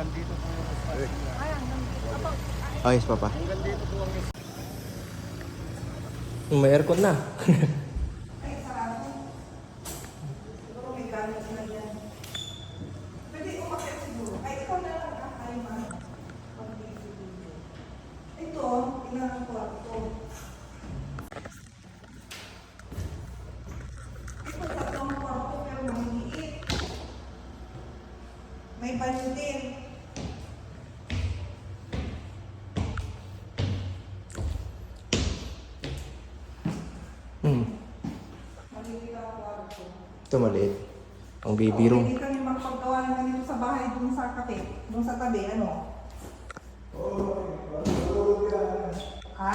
Hanggang dito po yung espace niya. Ay, hanggang dito. Ayos pa pa. Hanggang dito po ang espace. May aircon na. Ay, sarado. Siguro may gamit sila dyan. Pwede umakit siguro. Ay, ikaw na lang. Ay, ma. Ito, tingnan ang kwarto. Ito, tatlong kwarto pero maliliit. May banyo din. Maliliit ang kwarto. Ito maliit. Ang baby room. Hindi kami magpagawa ng ganito sa bahay dun sa kape. Dun sa tabi, ano? Ha?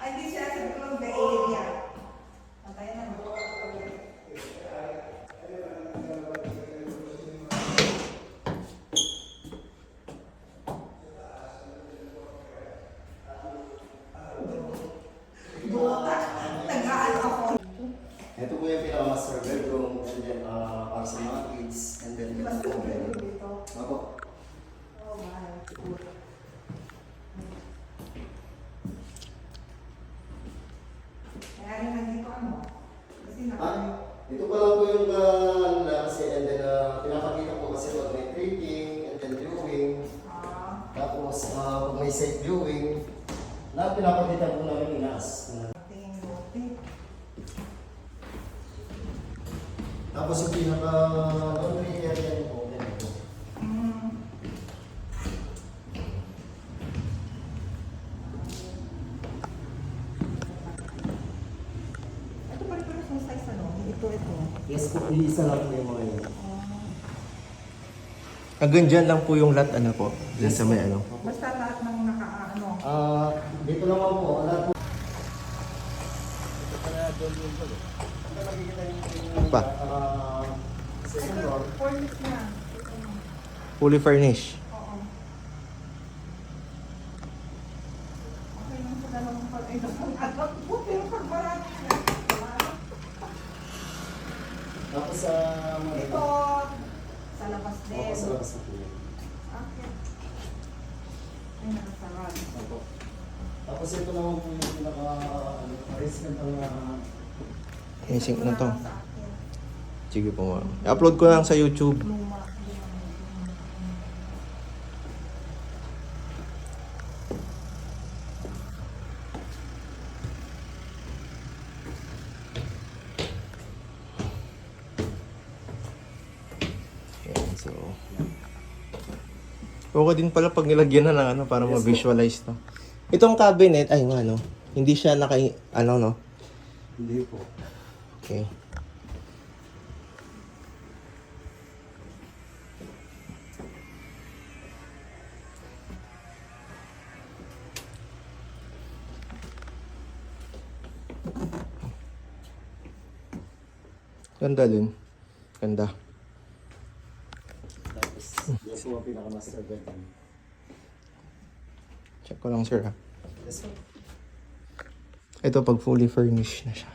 Ay, hindi siya sa tulong the area. Antayin na. Buta. Tagaan ako. Ito po yung pinaka-master bedroom, and then para sa mga kids, and then ito Basta po meron bedroom. dito. Ako, Oh my God. Kaya rin nandito ano? Kasi ito pa lang po yung ano na kasi, and then pinapakita po kasi pag may tricking, and then viewing, tapos pag may safe viewing, na pinapakita po namin inaas. tingin buti. Tapos yung pinaka-laundry area niyo po, yan po. Ito pare-pares ng size ano? Ito. Yes po, iisa lang po yung mga yun. Hanggang dyan lang po yung lot, ano po. Dyan sa may ano. Basta lahat ng naka-ano. Dito naman po, lahat po. Pa. Second floor. Furnace na. Fully furnished. Oo. Okay lang sa dalawang pag... Ay, dalawang anak po. Pero pag marami na. Tapos sa Ito. Sa labas din. Tapos sa labas na po yun. Okay. Ay, nakasarap. Opo. Tapos ito naman po yung pinaka-arrangement ng Ising na to. Sa akin. Sige po ma'am. I-upload ko lang sa YouTube. Luma. Ayan, so. Okay din pala pag nilagyan na ng ano para ma-visualize to. Itong cabinet, ay ano, hindi siya ano no? Hindi po. Okay. Ganda din. Ganda. Tapos yan po ang pinaka-master bedroom. Check ko lang sir ha. Yes po. Ito pag fully furnished na siya.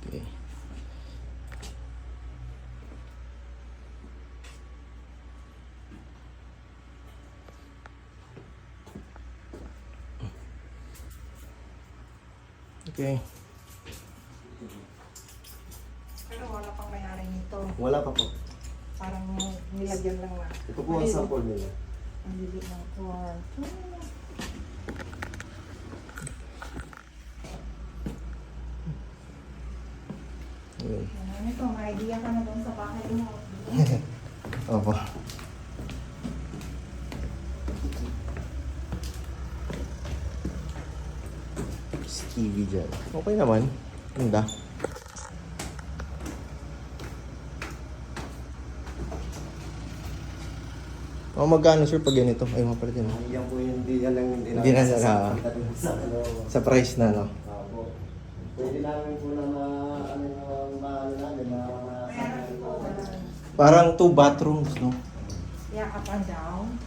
Okay. Okay. Pero wala pang may-ari nito. Wala pa po. Parang nilagyan lang na. Ito po ang sample nila. Ang lilit ng kwarto. Ayun. Ano ito, may idea ka na doon sa bahay mo. Opo. TV dyan. Okay naman. Ganda. O magkano sir pag ganito? Ay mga pala din. Yan po yung hindi na lang Hindi na lang, sa ano. Sa price na no? Po. Pwede namin po na ano, Parang 2 bathrooms, no? Yeah, up and down.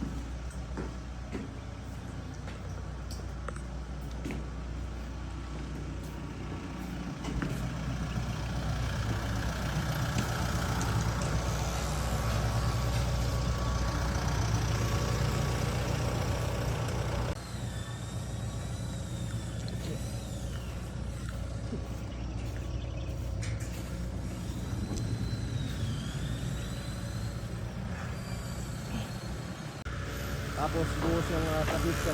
Tapos buhos yung kabit sa